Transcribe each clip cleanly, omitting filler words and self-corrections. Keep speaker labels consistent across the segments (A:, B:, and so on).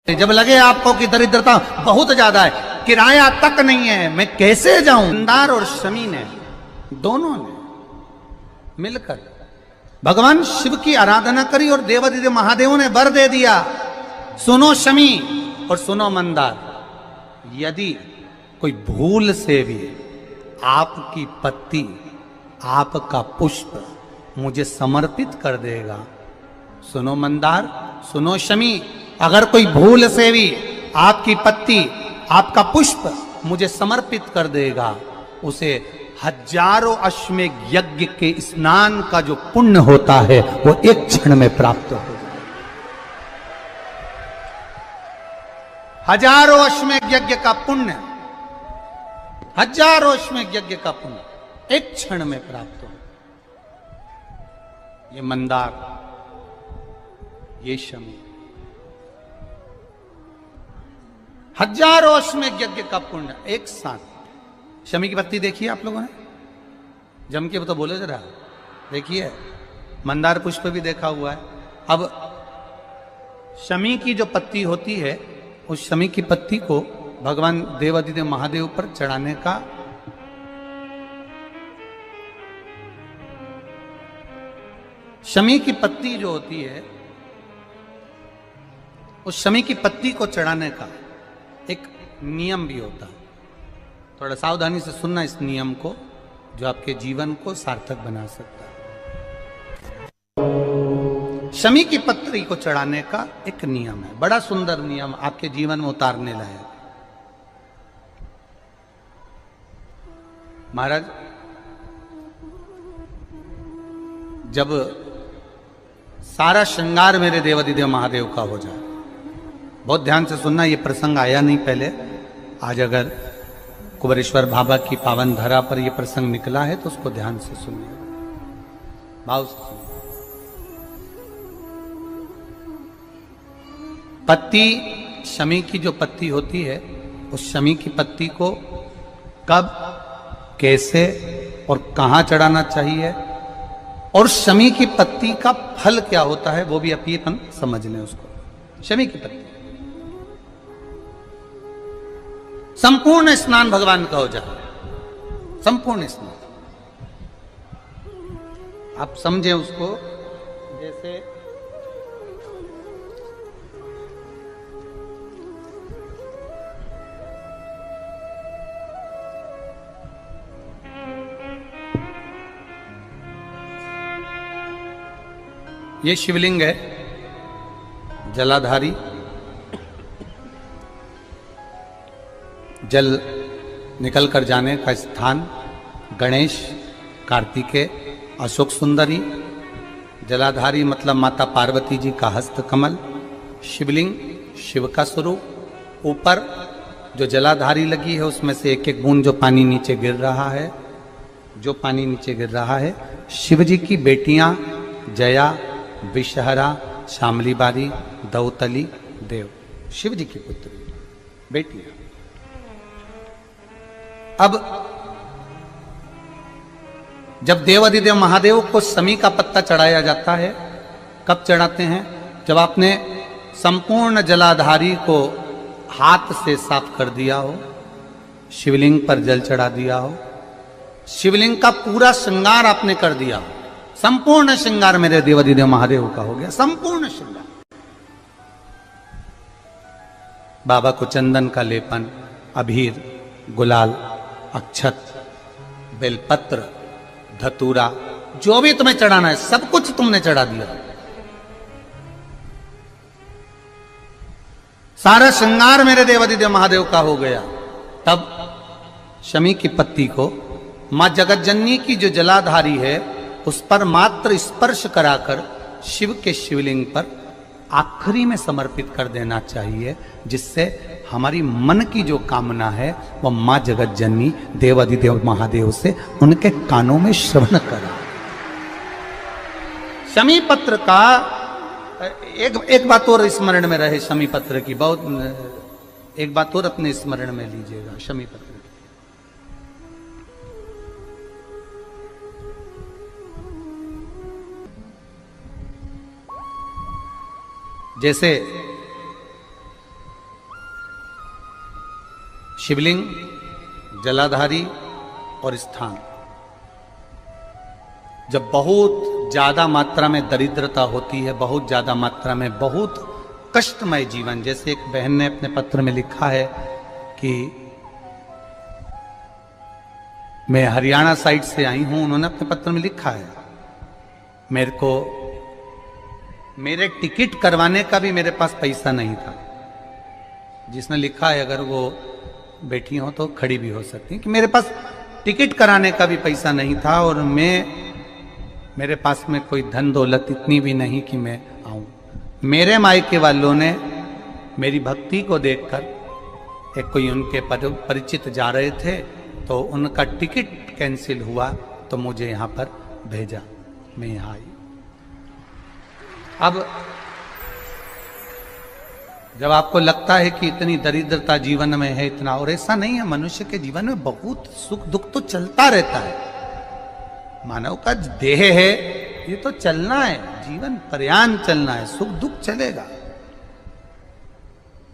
A: जब लगे आपको कि दरिद्रता बहुत ज्यादा है, किराया तक नहीं है, मैं कैसे जाऊं, मंदार और शमी ने दोनों ने मिलकर भगवान शिव की आराधना करी और देवादिदेव महादेव ने वर दे दिया। सुनो शमी और सुनो मंदार, यदि कोई भूल से भी आपकी पत्ती, आपका पुष्प मुझे समर्पित कर देगा, सुनो मंदार, सुनो शमी, अगर कोई भूल से भी आपकी पत्ती, आपका पुष्प मुझे समर्पित कर देगा, उसे हजारों अश्वमेघ यज्ञ के स्नान का जो पुण्य होता है वो एक क्षण में प्राप्त हो जाए। हजारों अश्वमेघ यज्ञ का पुण्य, हजारों अश्वमेघ यज्ञ का पुण्य एक क्षण में प्राप्त हो। ये मंदार, ये शमी, हजारों अश्वमेघ यज्ञ का पुण्य एक साथ। शमी की पत्ती देखिए आप लोगों ने, जम के तो बोले जरा, देखिए मंदार पुष्प भी देखा हुआ है। अब शमी की जो पत्ती होती है, उस शमी की पत्ती को भगवान देवादिदेव महादेव पर चढ़ाने का शमी की पत्ती जो होती है, उस शमी की पत्ती को चढ़ाने का एक नियम भी होता है। थोड़ा सावधानी से सुनना इस नियम को, जो आपके जीवन को सार्थक बना सकता है। शमी की पत्री को चढ़ाने का एक नियम है, बड़ा सुंदर नियम, आपके जीवन में उतारने लायक। महाराज, जब सारा श्रृंगार मेरे देवादिदेव महादेव का हो जाए, बहुत ध्यान से सुनना, ये प्रसंग आया नहीं पहले, आज अगर कुबेरेश्वर बाबा की पावन धरा पर यह प्रसंग निकला है तो उसको ध्यान से सुनिए, भाव से सुनिए। पत्ती, शमी की जो पत्ती होती है, उस शमी की पत्ती को कब, कैसे और कहां चढ़ाना चाहिए, और शमी की पत्ती का फल क्या होता है, वो भी अपन समझ लें उसको। शमी की पत्ती, संपूर्ण स्नान भगवान का हो जाए, संपूर्ण स्नान। आप समझें उसको, जैसे ये शिवलिंग है, जलाधारी, जल निकल कर जाने का स्थान, गणेश, कार्तिकेय, अशोक सुंदरी, जलाधारी मतलब माता पार्वती जी का हस्त कमल, शिवलिंग, शिव का स्वरूप, ऊपर जो जलाधारी लगी है उसमें से एक एक बूंद जो पानी नीचे गिर रहा है, जो पानी नीचे गिर रहा है, शिव जी की बेटियां जया, विषहरा, शामली बारी, दौतली, देव, शिव जी की पुत्री बेटियां। अब जब देवादिदेव महादेव को शमी का पत्ता चढ़ाया जाता है, कब चढ़ाते हैं, जब आपने संपूर्ण जलाधारी को हाथ से साफ कर दिया हो, शिवलिंग पर जल चढ़ा दिया हो, शिवलिंग का पूरा श्रृंगार आपने कर दिया हो, संपूर्ण श्रृंगार मेरे देवादिदेव महादेव का हो गया, संपूर्ण श्रृंगार। बाबा को चंदन का लेपन, अबीर, गुलाल, अक्षत, बेलपत्र, धतूरा, जो भी तुम्हें चढ़ाना है सब कुछ तुमने चढ़ा दिया, सारा श्रृंगार मेरे देवादिदेव महादेव का हो गया। तब शमी की पत्ती को मां जगत जननी की जो जलाधारी है उस पर मात्र स्पर्श कराकर शिव के शिवलिंग पर आखिरी में समर्पित कर देना चाहिए, जिससे हमारी मन की जो कामना है वह मां जगत जननी देवादिदेव महादेव से उनके कानों में श्रवण करा। शमी पत्र का एक बात और स्मरण में रहे, शमी पत्र की बहुत एक बात और अपने स्मरण में लीजिएगा। शमी पत्र की जैसे शिवलिंग, जलाधारी और स्थान। जब बहुत ज्यादा मात्रा में दरिद्रता होती है, बहुत ज्यादा मात्रा में बहुत कष्टमय जीवन, जैसे एक बहन ने अपने पत्र में लिखा है कि मैं हरियाणा साइड से आई हूं, उन्होंने अपने पत्र में लिखा है मेरे को मेरे टिकट करवाने का भी मेरे पास पैसा नहीं था। जिसने लिखा है अगर वो बैठी हो तो खड़ी भी हो सकती है कि मेरे पास टिकट कराने का भी पैसा नहीं था और मेरे पास में कोई धन दौलत इतनी भी नहीं कि मैं आऊं। मेरे मायके वालों ने मेरी भक्ति को देखकर, एक कोई उनके परिचित जा रहे थे तो उनका टिकट कैंसिल हुआ तो मुझे यहां पर भेजा, मैं यहां आई। अब जब आपको लगता है कि इतनी दरिद्रता जीवन में है इतना, और ऐसा नहीं है, मनुष्य के जीवन में बहुत सुख दुख तो चलता रहता है। मानव का देह है, ये तो चलना है, जीवन पर्यान चलना है, सुख दुख चलेगा,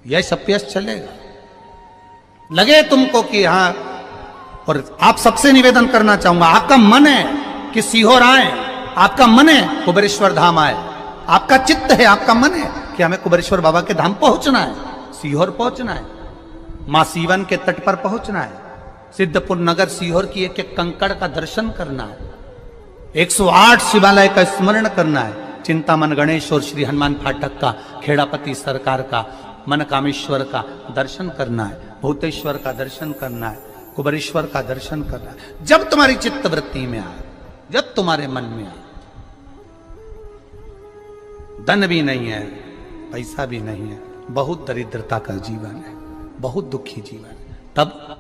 A: यश अपयश चलेगा। लगे तुमको कि हाँ, और आप सबसे निवेदन करना चाहूंगा, आपका मन है कि सीहोर आए, आपका मन है कुबेरेश्वर धाम आए, आपका चित्त है, आपका मन है कि हमें कुबेरेश्वर बाबा के धाम पहुंचना है, सीहोर पहुंचना है, मां सीवन के तट पर पहुंचना है, सिद्धपुर नगर सीहोर की एक एक कंकड़ का दर्शन करना है, 108 शिवालय का स्मरण करना है, चिंतामन गणेश और श्री हनुमान फाटक का, खेड़ापति सरकार का, मनकामेश्वर का दर्शन करना है, भूतेश्वर का दर्शन करना है, कुबेरेश्वर का दर्शन करना है। जब तुम्हारी चित्त वृत्ति में आए, जब तुम्हारे मन में आए, धन भी नहीं है, पैसा भी नहीं है, बहुत दरिद्रता का जीवन है, बहुत दुखी जीवन है, तब